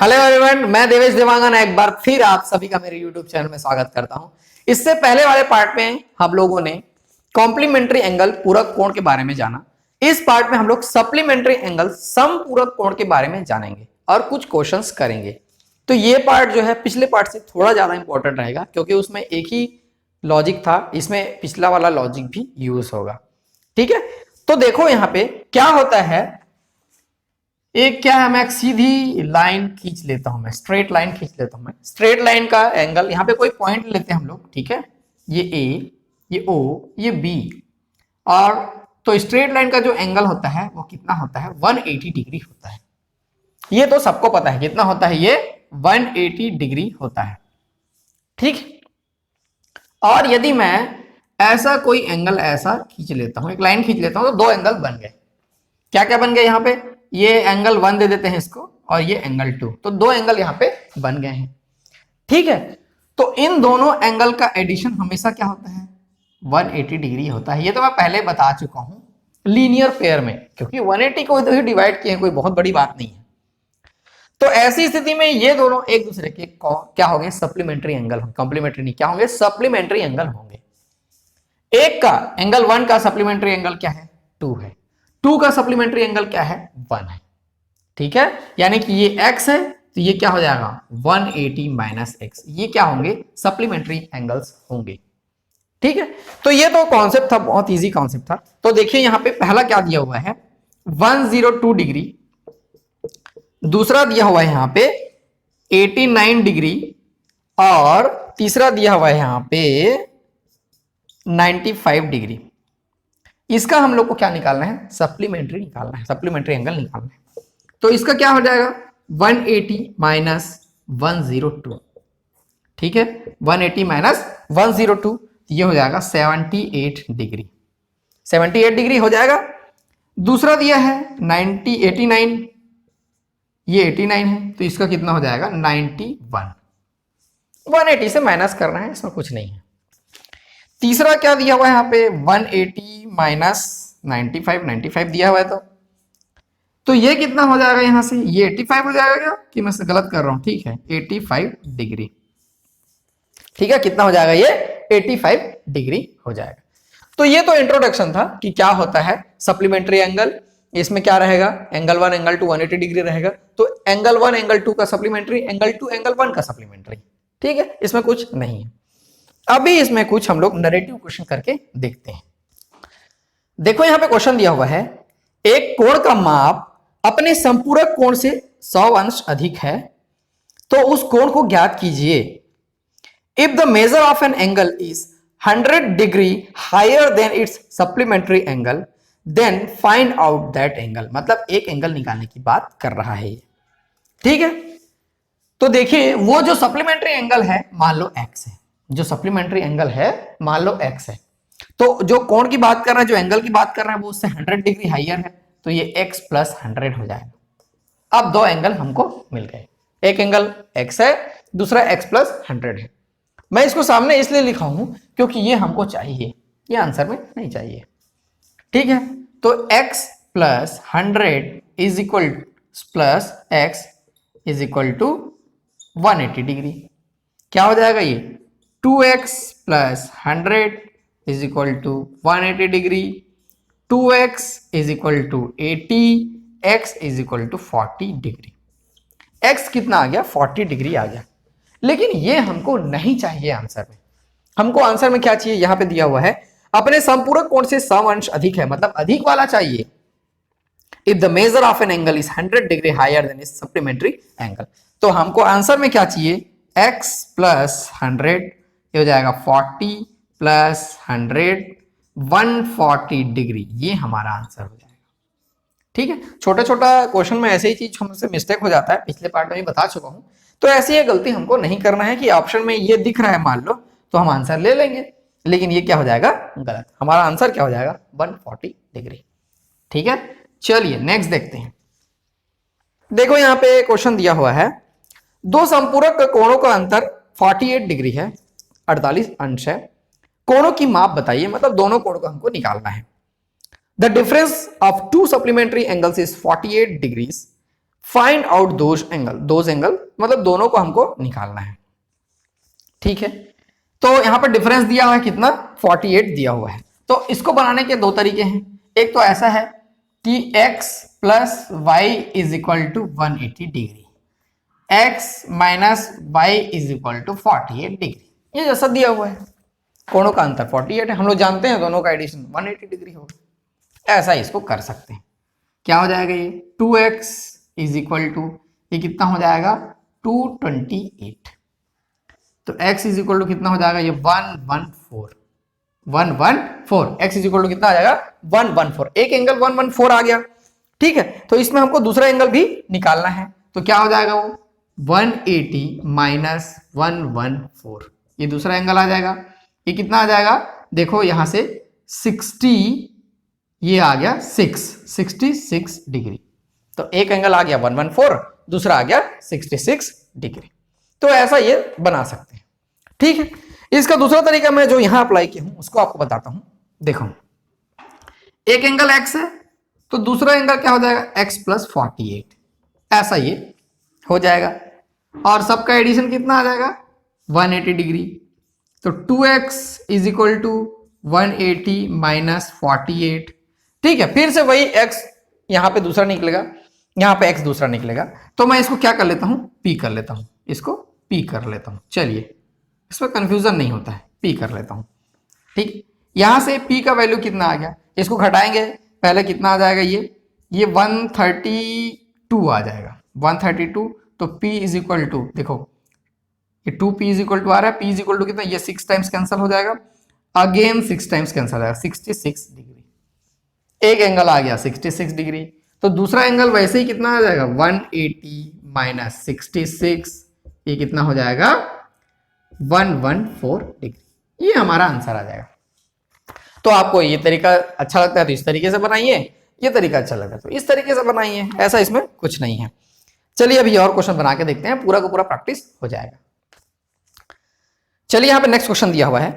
Hello everyone, मैं देवेश देवांगन एक बार फिर आप सभी का मेरे YouTube चैनल में स्वागत करता हूं। इससे पहले वाले पार्ट में हम लोगों ने कॉम्प्लीमेंट्री एंगल पूरक कोण के बारे में जाना। इस पार्ट में हम लोग सप्लीमेंट्री एंगल समपूरक कोण के बारे में जानेंगे और कुछ क्वेश्चंस करेंगे। तो ये पार्ट जो है पिछले पार्ट से थोड़ा ज्यादा इंपॉर्टेंट रहेगा क्योंकि उसमें एक ही लॉजिक था, इसमें पिछला वाला लॉजिक भी यूज होगा। ठीक है, तो देखो यहाँ पे क्या होता है। एक क्या है, मैं एक सीधी लाइन खींच लेता हूं, मैं स्ट्रेट लाइन खींच लेता हूं। मैं स्ट्रेट लाइन का एंगल यहाँ पे कोई पॉइंट लेते हैं हम लोग, ठीक है। ये ए, ये ओ, ये बी, और तो स्ट्रेट लाइन का जो एंगल होता है वो कितना होता है, 180 डिग्री होता है। ये तो सबको पता है कितना होता है, ये 180 डिग्री होता है। ठीक, और यदि मैं ऐसा कोई एंगल ऐसा खींच लेता हूं, एक लाइन खींच लेता हूं, तो दो एंगल बन गए। क्या क्या बन गए यहाँ पे, ये एंगल 1 दे देते हैं इसको और ये एंगल 2, तो दो एंगल यहाँ पे बन गए हैं। ठीक है, तो इन दोनों एंगल का एडिशन हमेशा क्या होता है, 180 डिग्री होता है। ये तो मैं पहले बता चुका हूं लीनियर पेयर में, क्योंकि 180 को इधर डिवाइड किए, कोई बहुत बड़ी बात नहीं है। तो ऐसी स्थिति में ये दोनों एक दूसरे के क्या होंगे, सप्लीमेंट्री एंगल, कॉम्प्लीमेंट्री नहीं, क्या होंगे, सप्लीमेंट्री एंगल होंगे। एक का एंगल 1 का सप्लीमेंट्री एंगल क्या है, 2 है। 2 का सप्लीमेंट्री एंगल क्या है, 1 है। ठीक है, यानी कि ये x है तो ये क्या हो जाएगा, 180 माइनस एक्स, ये क्या होंगे, सप्लीमेंट्री एंगल्स होंगे। ठीक है, तो ये तो कॉन्सेप्ट था, बहुत इजी कॉन्सेप्ट था। तो देखिए यहां पे पहला क्या दिया हुआ है, 102 डिग्री, दूसरा दिया हुआ है यहां पे 89 डिग्री, और तीसरा दिया हुआ है यहां पे 95 डिग्री। इसका हम लोग को क्या निकालना है, सप्लीमेंट्री निकालना है, सप्लीमेंट्री एंगल निकालना है। तो इसका क्या हो जाएगा, 180 माइनस 102। ठीक है, 180 माइनस 102, ये हो जाएगा 78 डिग्री। 78 डिग्री हो जाएगा। दूसरा दिया है 89, ये 89 है, तो इसका कितना हो जाएगा, 91। 180 से माइनस करना है, इसमें कुछ नहीं है। तीसरा क्या दिया हुआ है यहाँ पे, 180 माइनस 95 दिया हुआ है, तो ये कितना हो जाएगा, यहां से ये 85 हो जाएगा क्या, कि मैं गलत कर रहा हूं, ठीक है 85 डिग्री। ठीक है, कितना हो जाएगा, ये 85 डिग्री हो जाएगा। तो ये तो इंट्रोडक्शन था कि क्या होता है सप्लीमेंट्री एंगल। इसमें क्या रहेगा, एंगल 1 एंगल 2 180 डिग्री रहेगा, तो एंगल 1 एंगल 2 का सप्लीमेंट्री, एंगल 2 एंगल 1 का सप्लीमेंट्री। ठीक है, इसमें कुछ नहीं है। अभी इसमें कुछ हम लोग नरेटिव क्वेश्चन करके देखते हैं। देखो यहां पे क्वेश्चन दिया हुआ है, एक कोण का माप अपने संपूरक कोण से 100 अंश अधिक है, तो उस कोण को ज्ञात कीजिए। If the measure of an angle is 100 degree higher than its supplementary angle, then find out that angle. मतलब एक एंगल निकालने की बात कर रहा है। ठीक है, तो देखिए वो जो सप्लीमेंट्री एंगल है मान लो x है, जो सप्लीमेंट्री एंगल है मान लो x है, तो जो कोण की बात कर रहा है, जो एंगल की बात कर रहा है, वो उससे 100 डिग्री हाइयर है, तो ये x प्लस 100 हो जाएगा। अब दो एंगल हमको मिल गए, एक एंगल x है, दूसरा x प्लस 100 है। मैं इसको सामने इसलिए लिखा हूं क्योंकि ये हमको चाहिए, ये आंसर में नहीं चाहिए। ठीक है, तो x plus 100 is equal plus x is equal to 180 degree. क्या हो जाएगा, ये 2x plus 100 is equal to 180 degree, 2x is equal to 80, x is equal to 40 degree. x कितना आ गया, 40 डिग्री आ गया। लेकिन ये हमको नहीं चाहिए आंसर में। हमको आंसर में क्या चाहिए, यहां पे दिया हुआ है अपने संपूरक कोण से 100 अंश अधिक है, मतलब अधिक वाला चाहिए। If the measure of an angle is 100 degree higher than its supplementary angle, तो हमको आंसर में क्या चाहिए, x प्लस 100, ये हो जाएगा 40 प्लस 100, 140 डिग्री, ये हमारा आंसर हो जाएगा। ठीक है, छोटा छोटा क्वेश्चन में ऐसे ही चीज हमसे मिस्टेक हो जाता है, पिछले पार्ट में भी बता चुका हूं। तो ऐसी ये गलती हमको नहीं करना है कि ऑप्शन में ये दिख रहा है मान लो, तो हम आंसर ले लेंगे, लेकिन ये क्या हो जाएगा, गलत। हमारा आंसर क्या हो जाएगा, 140 डिग्री। ठीक है, चलिए नेक्स्ट देखते हैं। देखो यहां पे क्वेश्चन दिया हुआ है, दो संपूरक कोणों का अंतर 48 डिग्री है, 48 अंश है। कोणों की माप बताइए, मतलब दोनों कोणों को हमको निकालना है। The difference of two supplementary angles is 48 degrees. Find out those angle मतलब दोनों को हमको निकालना है। ठीक है, तो यहां पर डिफरेंस दिया हुआ है कितना, 48 दिया हुआ है। तो इसको बनाने के दो तरीके हैं। एक तो ऐसा है कि x plus Y is equal to 180 degree, x minus Y is equal to 48 degree, ये जैसा दिया हुआ है। कोणों का अंतर 48 है, हम लोग जानते हैं दोनों का एडिशन 180 डिग्री होगा। ऐसा इसको कर सकते हैं। क्या हो जाएगा ये 2x इज इक्वल टू, ये कितना हो जाएगा 228। तो x इज इक्वल टू कितना हो जाएगा ये 114 x इज इक्वल टू कितना आ जाएगा 114। एक एंगल 114 आ गया। ठीक है, तो इसमें हमको दूसरा एंगल भी निकालना है। तो क्या हो जाएगा वो 180 माइनस 114, ये दूसरा एंगल आ जाएगा। ये कितना आ जाएगा, देखो यहां से 60, ये आ गया 66 डिग्री। तो एक एंगल आ गया 114, दूसरा आ गया 66 डिग्री। तो ऐसा ये बना सकते हैं। ठीक है, इसका दूसरा तरीका मैं जो यहां अप्लाई किया हूं उसको आपको बताता हूं। देखो एक एंगल x है, तो दूसरा एंगल क्या हो जाएगा x प्लस 48, ऐसा ये हो जाएगा। और सबका एडिशन कितना आ जाएगा 180 डिग्री। तो 2x is equal to 180 minus 48। ठीक है, फिर से वही x यहां पे दूसरा निकलेगा, यहां पे x दूसरा निकलेगा। तो मैं इसको क्या कर लेता हूं, p कर लेता हूं, इसको p कर लेता हूं। चलिए, इसमें कंफ्यूजन नहीं होता है, p कर लेता हूं। ठीक, यहां से p का वैल्यू कितना आ गया, इसको घटाएंगे, पहले कितना आ जाएगा ये 132 आ जाएगा 132। तो p इज इक्वल टू, देखो ये 2p इज इक्वल टू आ रहा है, p इज इक्वल टू कितना, ये 6 टाइम्स कैंसिल हो जाएगा, अगेन 6 टाइम्स कैंसिल हो जाएगा, 66 डिग्री। एक एंगल आ गया 66 डिग्री। तो दूसरा एंगल वैसे ही कितना आ जाएगा 180 माइनस 66, ये कितना हो जाएगा 114 डिग्री। ये हमारा आंसर आ जाएगा। तो आपको ये तरीका अच्छा लगता है तो इस तरीके से बनाइए, ये तरीका अच्छा लगता है तो इस तरीके से बनाइए, ऐसा इसमें कुछ नहीं है। चलिए अभी और क्वेश्चन बना के देखते हैं, पूरा का पूरा प्रैक्टिस हो जाएगा। चलिए यहां पे नेक्स्ट क्वेश्चन दिया हुआ है,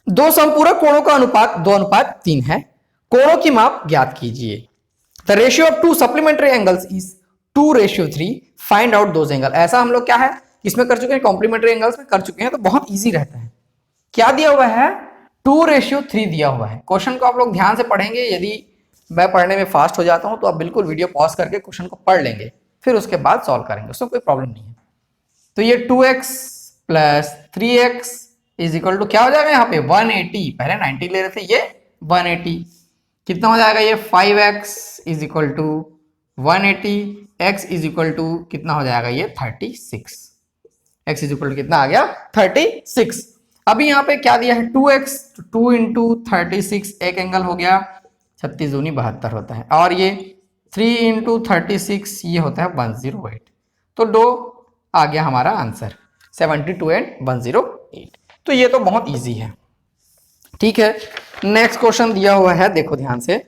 दो संपूरक कोणों का अनुपात 2:3 है, कोणों की माप ज्ञात कीजिए। The ratio of to supplementary angles is 2:3, find out those angle. ऐसा हम लोग क्या है इसमें कर चुके हैं, कॉम्प्लीमेंट्री एंगल्स में कर चुके हैं, तो बहुत इजी रहता है। क्या दिया हुआ है 2:3 दिया हुआ है। क्वेश्चन को आप लोग ध्यान से पढ़ेंगे, यदि मैं पढ़ने में फास्ट हो जाता हूं तो आप बिल्कुल वीडियो पॉज करके क्वेश्चन को पढ़ लेंगे, फिर उसके बाद सॉल्व करेंगे, उसमें कोई प्रॉब्लम नहीं है। तो ये 2x plus 3x is equal to क्या हो जाएगा यहाँ पे 180, पहले 90 ले रहे थे, ये 180 कितना हो जाएगा ये 5x is equal to 180, x is equal to कितना हो जाएगा ये 36, x इज इक्वल टू कितना आ गया 36। अभी यहाँ पे क्या दिया है 2x, 2 इंटू 36, एक एंगल हो गया 36 दूनी 72 होता है, और ये 3 इंटू 36 ये होता है 108। तो दो आ गया हमारा आंसर 72 एंड 108। तो ये तो बहुत इजी है। ठीक है, नेक्स्ट क्वेश्चन दिया हुआ है, देखो ध्यान से,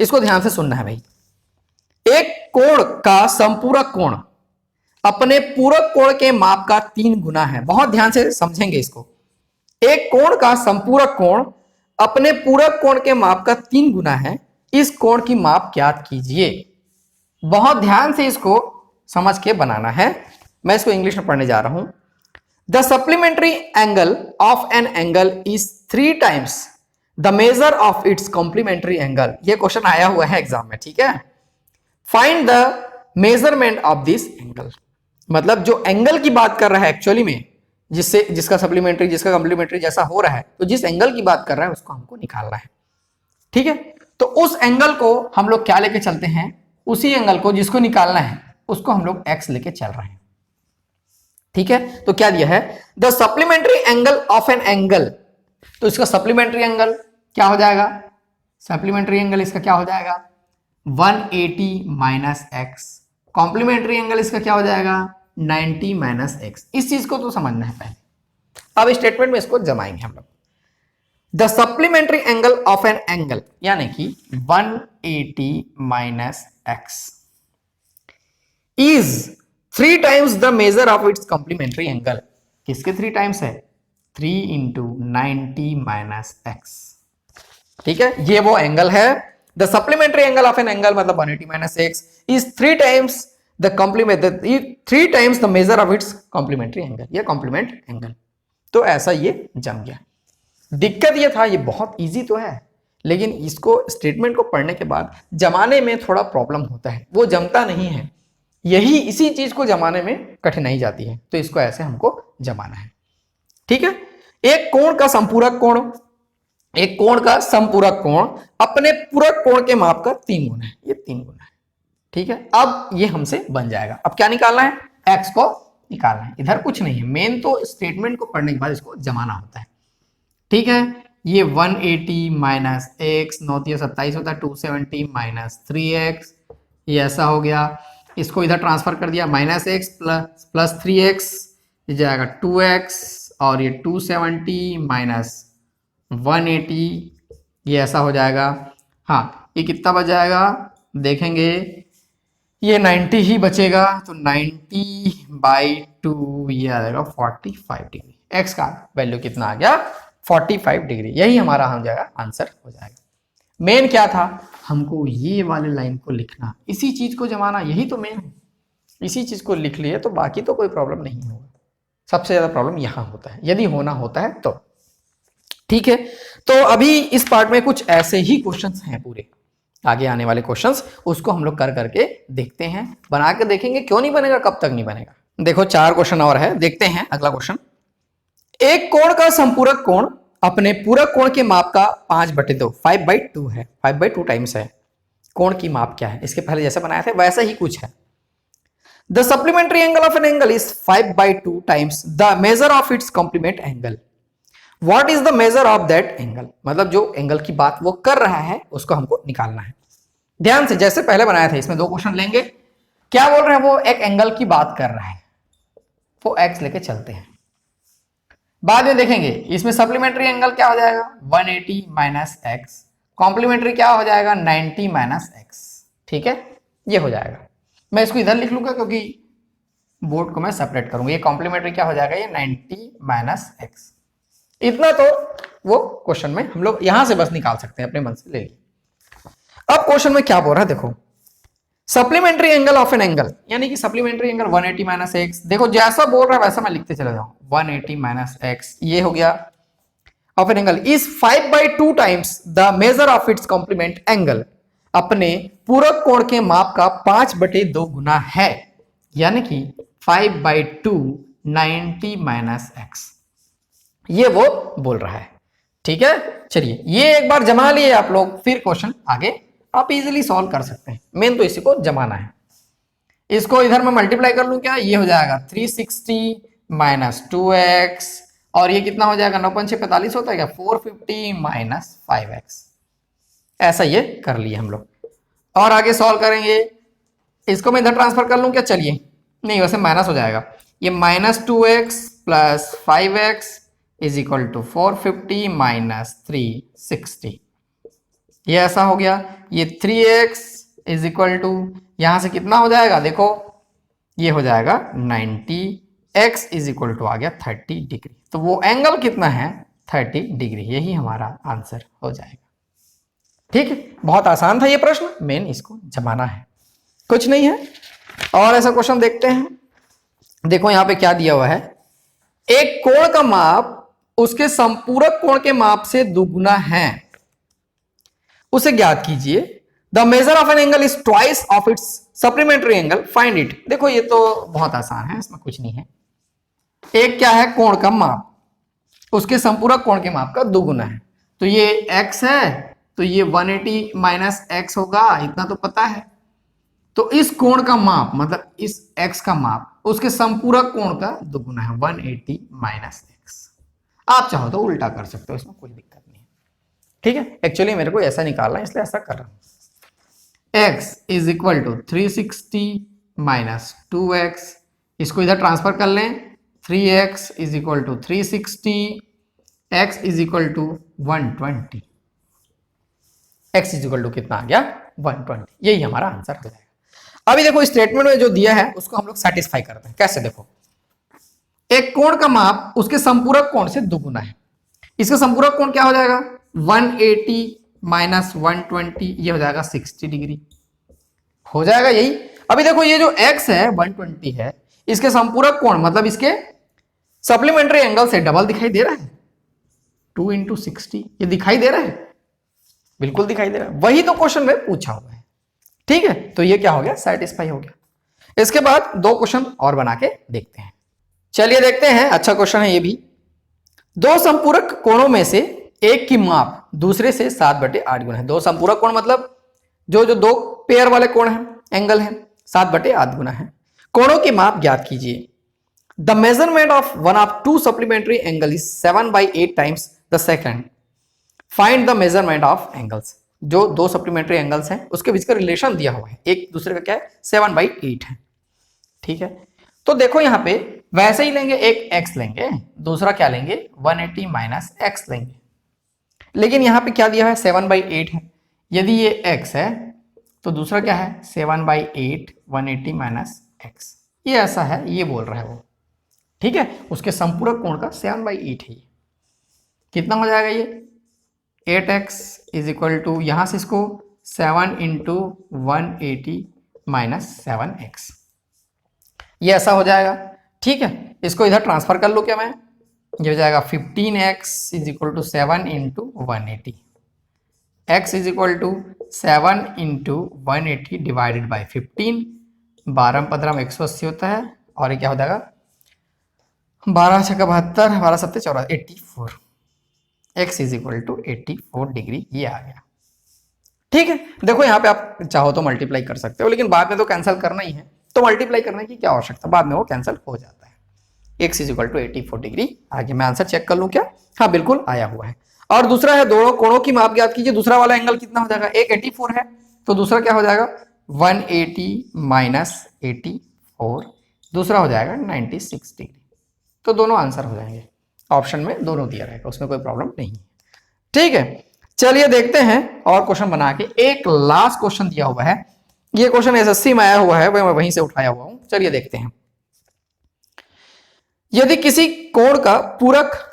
इसको ध्यान से सुनना है भाई। एक कोण का संपूरक कोण अपने पूरक कोण के माप का 3 गुना है। बहुत ध्यान से समझेंगे इसको। एक कोण का संपूरक कोण अपने पूरक कोण के माप का 3 गुना है, इस कोण की माप ज्ञात कीजिए। बहुत ध्यान से इसको समझ के बनाना है। मैं इसको इंग्लिश में पढ़ने जा रहा हूं। The supplementary angle of an angle is 3 times the measure of its complementary angle. ये क्वेश्चन आया हुआ है एग्जाम में, ठीक है। Find the measurement of this angle, मतलब जो एंगल की बात कर रहा है एक्चुअली में, जिसका सप्लीमेंट्री जिसका कॉम्प्लीमेंट्री जैसा हो रहा है, तो जिस एंगल की बात कर रहा है उसको हमको निकालना है। ठीक है, तो उस एंगल को हम लोग क्या लेके चलते हैं, उसी एंगल को जिसको निकालना है उसको हम लोग x लेके चल रहे हैं। ठीक है, तो क्या दिया है the supplementary angle of an angle, तो इसका सप्लीमेंट्री एंगल क्या हो जाएगा, सप्लीमेंट्री एंगल इसका क्या हो जाएगा 180 माइनस एक्स, कॉम्प्लीमेंट्री एंगल इसका क्या हो जाएगा 90 माइनस एक्स। इस चीज को तो समझना है पहले, अब स्टेटमेंट में इसको जमाएंगे हम लोग। The supplementary angle of an angle यानी कि 180 minus x is 3 times the measure of its complementary angle. किसके 3 टाइम्स है 3 इंटू 90 माइनस एक्स। ठीक है, ये वो एंगल है। The supplementary angle of an angle मतलब 180 minus x is 3 times the complement 3 times the measure of its complementary angle, ये complement angle. तो ऐसा ये जम गया। दिक्कत ये था, ये बहुत इजी तो है लेकिन इसको स्टेटमेंट को पढ़ने के बाद जमाने में थोड़ा प्रॉब्लम होता है, वो जमता नहीं है, यही इसी चीज को जमाने में कठिनाई जाती है। तो इसको ऐसे हमको जमाना है, ठीक है। एक कोण का संपूरक कोण, एक कोण का संपूरक कोण अपने पूरक कोण के माप का 3 गुना है, ये 3 गुना है, ठीक है। अब ये हमसे बन जाएगा। अब क्या निकालना है, x को निकालना है, इधर कुछ नहीं है, मेन तो स्टेटमेंट को पढ़ने के बाद इसको जमाना होता है, ठीक है। ये 180 माइनस एक्स 9 27 होता है, 270 माइनस 3x, ये ऐसा हो गया। इसको इधर ट्रांसफर कर दिया, माइनस एक्स प्लस 3x, ये जाएगा 2x, और ये 270 माइनस 180, ये ऐसा हो जाएगा। हाँ, ये कितना बच जाएगा देखेंगे, ये 90 ही बचेगा, तो 90/2 ये आ जाएगा 45 डिग्री। x का वैल्यू कितना आ गया, 45 डिग्री, यही हमारा हो जाएगा आंसर हो जाएगा। मेन क्या था, हमको ये वाले लाइन को लिखना, इसी चीज को जमाना, यही तो मेन है। इसी चीज को लिख लिए तो बाकी तो कोई प्रॉब्लम नहीं होगा, सबसे ज्यादा प्रॉब्लम यहां होता है, यदि होना होता है तो, ठीक है। तो अभी इस पार्ट में कुछ ऐसे ही क्वेश्चंस हैं पूरे, आगे आने वाले क्वेश्चंस उसको हम लोग कर करके देखते हैं, बना के देखेंगे, क्यों नहीं बनेगा, कब तक नहीं बनेगा। देखो 4 क्वेश्चन और है, देखते हैं अगला क्वेश्चन। एक कोण का संपूरक कोण अपने पूरक कोण के माप का 5/2 5/2 है, 5/2 टाइम्स है। कोण की माप क्या है, इसके पहले जैसे बनाया था वैसा ही कुछ है। The supplementary angle of an angle is 5/2 times the measure of its complement angle. What is the measure of that angle, मतलब जो एंगल की बात वो कर रहा है उसको हमको निकालना है। ध्यान से, जैसे पहले बनाया था, इसमें 2 क्वेश्चन लेंगे। क्या बोल रहे हैं, वो एक एंगल की बात कर रहा है, वो x लेके चलते हैं, बाद में देखेंगे इसमें सप्लीमेंट्री एंगल क्या हो जाएगा 180 माइनस एक्स, कॉम्प्लीमेंट्री क्या हो जाएगा 90 माइनस एक्स, ठीक है। ये हो जाएगा, मैं इसको इधर लिख लूंगा क्योंकि बोर्ड को मैं सेपरेट करूंगा। ये कॉम्प्लीमेंट्री क्या हो जाएगा, ये 90 माइनस एक्स। इतना तो वो क्वेश्चन में हम लोग यहां से बस निकाल सकते हैं, अपने मन से ले लिए। अब क्वेश्चन में क्या बोल रहा है देखो, supplementary angle of an angle, यानी कि सप्लीमेंट्री एंगल 180 माइनस एक्स। देखो जैसा बोल रहा है वैसा मैं लिखते चला जाऊं, 180 माइनस एक्स, ये हो गया, of an angle is 5/2 times the measure of its complement angle, अपने पूरक कोण के माप का 5/2 गुना है, यानी कि 5/2 90 माइनस एक्स, ये वो बोल रहा है, ठीक है। चलिए ये एक बार जमा लिए आप लोग, फिर क्वेश्चन आगे आप इजीली सॉल्व कर सकते हैं। मेन तो इसी को जमाना है। इसको इधर मैं मल्टीप्लाई कर लूं क्या, ये हो जाएगा 360 माइनस 2x, और ये कितना हो जाएगा 9 5 45 होता है क्या, 450 माइनस 5x। ऐसा ये कर लिए हम लोग, और आगे सॉल्व करेंगे। इसको मैं इधर ट्रांसफर कर लूं क्या, चलिए नहीं, वैसे माइनस हो जाएगा, ये minus 2x plus 5x is equal to 450 minus 360, ये ऐसा हो गया। ये 3x इज इक्वल टू, यहां से कितना हो जाएगा देखो, ये हो जाएगा 90, x इज इक्वल टू आ गया 30 डिग्री, तो वो एंगल कितना है 30 डिग्री, यही हमारा आंसर हो जाएगा, ठीक है। बहुत आसान था ये प्रश्न, मेन इसको जमाना है, कुछ नहीं है। और ऐसा क्वेश्चन देखते हैं, देखो यहां पे क्या दिया हुआ है, एक कोण का माप उसके संपूरक कोण के माप से दुगुना है, उसे ज्ञात कीजिए। The measure of an angle is twice of its supplementary angle, find it. देखो ये तो बहुत आसान है, इसमें कुछ नहीं है। एक क्या है, कोण का माप, उसके संपूरक कोण के माप का दुगुना है, तो ये x है, तो ये 180 माइनस एक्स होगा, इतना तो पता है। तो इस कोण का माप मतलब इस x का माप उसके संपूरक कोण का दुगुना है, 180 माइनस एक्स। आप चाहो तो उल्टा कर सकते हो, इसमें कोई दिक्कत नहीं है, ठीक है। एक्चुअली मेरे को ऐसा निकालना है इसलिए ऐसा कर रहा हूं। x is equal to 360 minus 2x, इसको इधर ट्रांसफर कर लें, 3x is equal to 360, x is equal to 120, x is equal to कितना आ गया 120, यही हमारा आंसर हो जाएगा। अभी देखो स्टेटमेंट में जो दिया है उसको हम लोग सेटिस्फाई करते हैं, कैसे देखो, एक कोण का माप उसके संपूरक कोण से दुगुना है, इसका संपूरक कोण क्या हो जाएगा 180 माइनस 120, ये हो जाएगा 60 डिग्री, हो जाएगा यही। अभी देखो ये जो x है 120 है, इसके संपूरक कोण मतलब इसके सप्लीमेंट्री एंगल से डबल दिखाई दे रहा है, 2 इंटू 60, ये दिखाई दे रहा है, बिल्कुल दिखाई दे रहा है, वही तो क्वेश्चन में पूछा हुआ है। ठीक है, तो ये क्या हो गया, सेटिस्फाई हो गया। इसके बाद 2 क्वेश्चन और बना के देखते हैं। चलिए देखते हैं, अच्छा क्वेश्चन है ये भी। 2 संपूरक कोणों में से एक की माप दूसरे से 7/8 गुना है। 2 संपूरक कोण मतलब जो 2 पेयर वाले कोण हैं, एंगल हैं, 7/8 गुना है। कोणों की माप ज्ञात कीजिए। The measurement of one of 2 supplementary angle is 7/8 times the second. Find the measurement of angles. जो 2 सप्लीमेंट्री एंगल्स हैं उसके बीच का रिलेशन दिया हुआ है, एक दूसरे का क्या है, 7/8 है। ठीक है, तो देखो यहां पे वैसे ही लेंगे, एक x लेंगे, दूसरा क्या लेंगे, 180 माइनस x लेंगे। लेकिन यहां पे क्या दिया है, 7/8 है। यदि ये x है तो दूसरा क्या है, 7/8 180 माइनस x। ये ऐसा है, ये बोल रहा है वो। ठीक है, उसके संपूरक कोण का 7/8 है। कितना हो जाएगा ये, 8x इज इक्वल टू, यहां से इसको 7 इंटू 180 माइनस 7x, ये ऐसा हो जाएगा। ठीक है, इसको इधर ट्रांसफर कर लो क्या मैं, ये हो जाएगा 15x is equal to 7 into 180, x is equal to 7 into 180 divided by 15, 12-15 में 180 होता है, और ये क्या हो जाएगा, 12×6 72, 12×7 14, 84, x is equal to 84 degree, ये आ गया। ठीक है, देखो यहाँ पे आप चाहो तो मल्टीप्लाई कर सकते हो, लेकिन बाद में तो कैंसिल करना ही है, तो मल्टीप्लाई करने की क्या आवश्यकता, बाद में वो कैंसिल हो जाता है। x is equal to 84 degree. आगे मैं आंसर चेक कर लूं क्या, हाँ बिल्कुल आया हुआ है। और दूसरा है, दोनों कोणों की माप ज्ञात कीजिए। दूसरा वाला एंगल कितना हो जाएगा, एक 84 है, तो दूसरा क्या हो जाएगा, 180 माइनस 84, दूसरा हो जाएगा 96 डिग्री। तो दोनों आंसर हो जाएंगे, ऑप्शन में दोनों दिया रहेगा, उसमें कोई प्रॉब्लम नहीं है। ठीक है, चलिए देखते हैं और क्वेश्चन बना के। एक लास्ट क्वेश्चन दिया हुआ है, ये क्वेश्चन एसएससी में आया हुआ है, मैं वहीं से उठाया हुआ हूं। चलिए देखते हैं। यदि किसी कोण का पूरक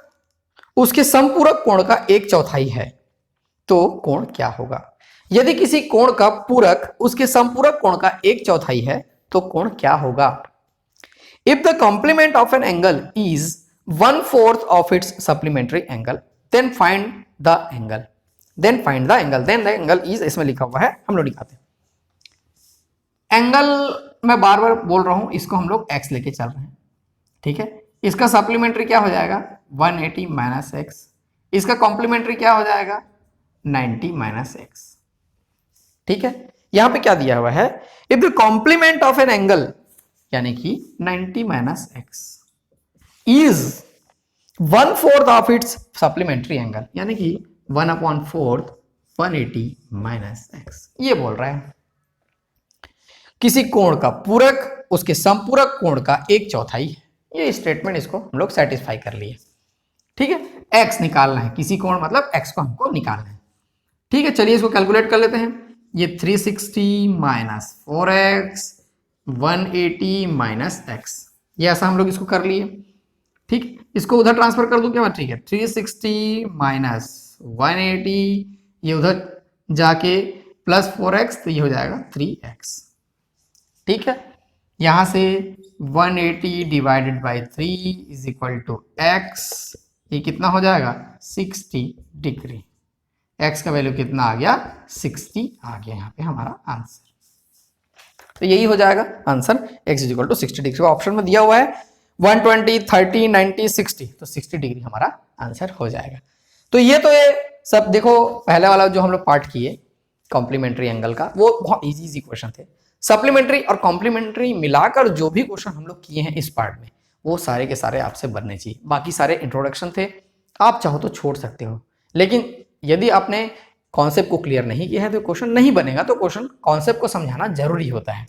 उसके संपूरक कोण का 1/4 है तो कोण क्या होगा। यदि किसी कोण का पूरक उसके संपूरक कोण का 1/4 है तो कोण क्या होगा। If the complement of an angle is 1/4 of its supplementary angle then find the angle. Then find the angle, then the angle is, इसमें लिखा हुआ है, हम लोग दिखाते हैं। एंगल मैं बार बार बोल रहा हूं, इसको हम लोग x लेके चल रहे हैं। ठीक है, इसका सप्लीमेंट्री क्या हो जाएगा, 180 माइनस एक्स, इसका कॉम्प्लीमेंट्री क्या हो जाएगा, 90 माइनस एक्स। ठीक है, यहां पे क्या दिया हुआ है, if the complement of an angle यानी कि 90 minus x is 1/4 of its supplementary angle, यानी कि 1/4 180 माइनस एक्स, ये बोल रहा है। किसी कोण का पूरक उसके संपूरक कोण का 1/4 है, ये स्टेटमेंट, इसको हम लोग सेटिस्फाई कर लिए। ठीक है, x निकालना है, किसी कोण मतलब x को हमको निकालना है। ठीक है, चलिए इसको कैलकुलेट कर लेते हैं। ये 360 माइनस 4x 180 माइनस x, ये ऐसा हम लोग इसको कर लिए। ठीक, इसको उधर ट्रांसफर कर दूं क्या मैं, ठीक है, 360 माइनस 180, ये उधर जाके प्लस 4x, तो ये हो जाएगा 3x। ठीक है, यहां से 180 divided by 3 is equal to x, ये कितना हो जाएगा, 60 डिग्री। x का वैल्यू कितना आ गया, 60 आ गया यहाँ पे हमारा आंसर। तो यही हो जाएगा आंसर, x इज इक्वल टू 60 डिग्री। ऑप्शन में दिया हुआ है 120 30 90 60, तो 60 डिग्री हमारा आंसर हो जाएगा। तो ये सब देखो, पहले वाला जो हम लोग पार्ट किए कॉम्प्लीमेंट्री एंगल का, वो बहुत इजी क्वेश्चन थे। सप्लीमेंट्री और कॉम्प्लीमेंट्री मिलाकर जो भी क्वेश्चन हम लोग किए हैं इस पार्ट में, वो सारे के सारे आपसे बनने चाहिए। बाकी सारे इंट्रोडक्शन थे, आप चाहो तो छोड़ सकते हो, लेकिन यदि आपने कॉन्सेप्ट को क्लियर नहीं किया है तो क्वेश्चन नहीं बनेगा। तो क्वेश्चन कॉन्सेप्ट को समझाना जरूरी होता है।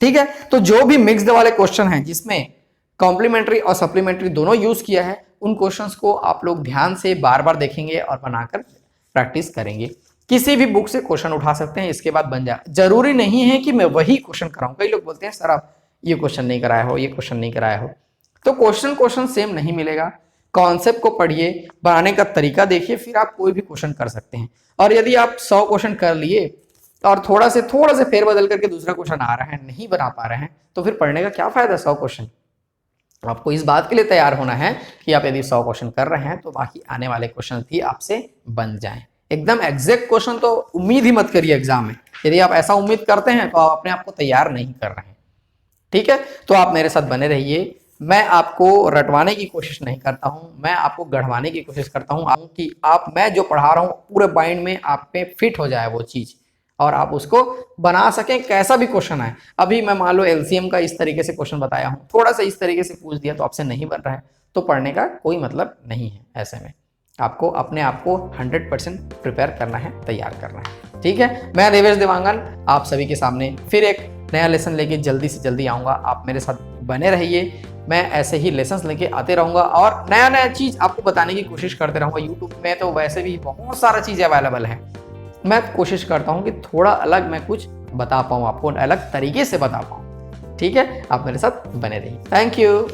ठीक है, तो जो भी मिक्स्ड वाले क्वेश्चन हैं जिसमें कॉम्प्लीमेंट्री और सप्लीमेंट्री दोनों यूज किया है, उन क्वेश्चंस को आप लोग ध्यान से बार बार देखेंगे और बनाकर प्रैक्टिस करेंगे। किसी भी बुक से क्वेश्चन उठा सकते हैं, इसके बाद बन जाए। जरूरी नहीं है कि मैं वही क्वेश्चन कराऊं। कई लोग बोलते हैं सर आप ये क्वेश्चन नहीं कराए हो, ये क्वेश्चन नहीं कराए हो, तो क्वेश्चन सेम नहीं मिलेगा। कॉन्सेप्ट को पढ़िए, बनाने का तरीका देखिए, फिर आप कोई भी क्वेश्चन कर सकते हैं। और यदि आप 100 क्वेश्चन कर लिए और थोड़ा से फेरबदल करके दूसरा क्वेश्चन आ रहा है, नहीं बना पा रहे हैं, तो फिर पढ़ने का क्या फायदा 100 क्वेश्चन। आपको इस बात के लिए तैयार होना है कि आप यदि 100 क्वेश्चन कर रहे हैं तो बाकी आने वाले क्वेश्चन भी आपसे बन जाएं। एकदम एग्जैक्ट क्वेश्चन तो उम्मीद ही मत करिए एग्जाम में। यदि आप ऐसा उम्मीद करते हैं तो आप अपने आप को तैयार नहीं कर रहे हैं। ठीक है, तो आप मेरे साथ बने रहिए। मैं आपको रटवाने की कोशिश नहीं करता हूं, मैं आपको गढ़वाने की कोशिश करता हूं कि मैं जो पढ़ा रहा हूं पूरे माइंड में आप पे फिट हो जाए वो चीज, और आप उसको बना सकें कैसा भी क्वेश्चन आए। अभी मैं मान लो एलसीएम का इस तरीके से क्वेश्चन बताया हूं, थोड़ा सा इस तरीके से पूछ दिया तो आपसे नहीं बन रहा है, तो पढ़ने का कोई मतलब नहीं है। ऐसे में आपको अपने आप को 100% प्रिपेयर करना है, तैयार करना है। ठीक है, मैं देवेश देवांगन आप सभी के सामने फिर एक नया लेसन लेके जल्दी से जल्दी आऊँगा। आप मेरे साथ बने रहिए, मैं ऐसे ही लेसन्स लेके आते रहूँगा और नया नया चीज़ आपको बताने की कोशिश करते रहूँगा। यूट्यूब में तो वैसे भी बहुत सारा चीज़ अवेलेबल है, मैं कोशिश करता हूँ कि थोड़ा अलग मैं कुछ बता पाऊँ आपको, अलग तरीके से बता पाऊँ। ठीक है, आप मेरे साथ बने रहिए। Thank you.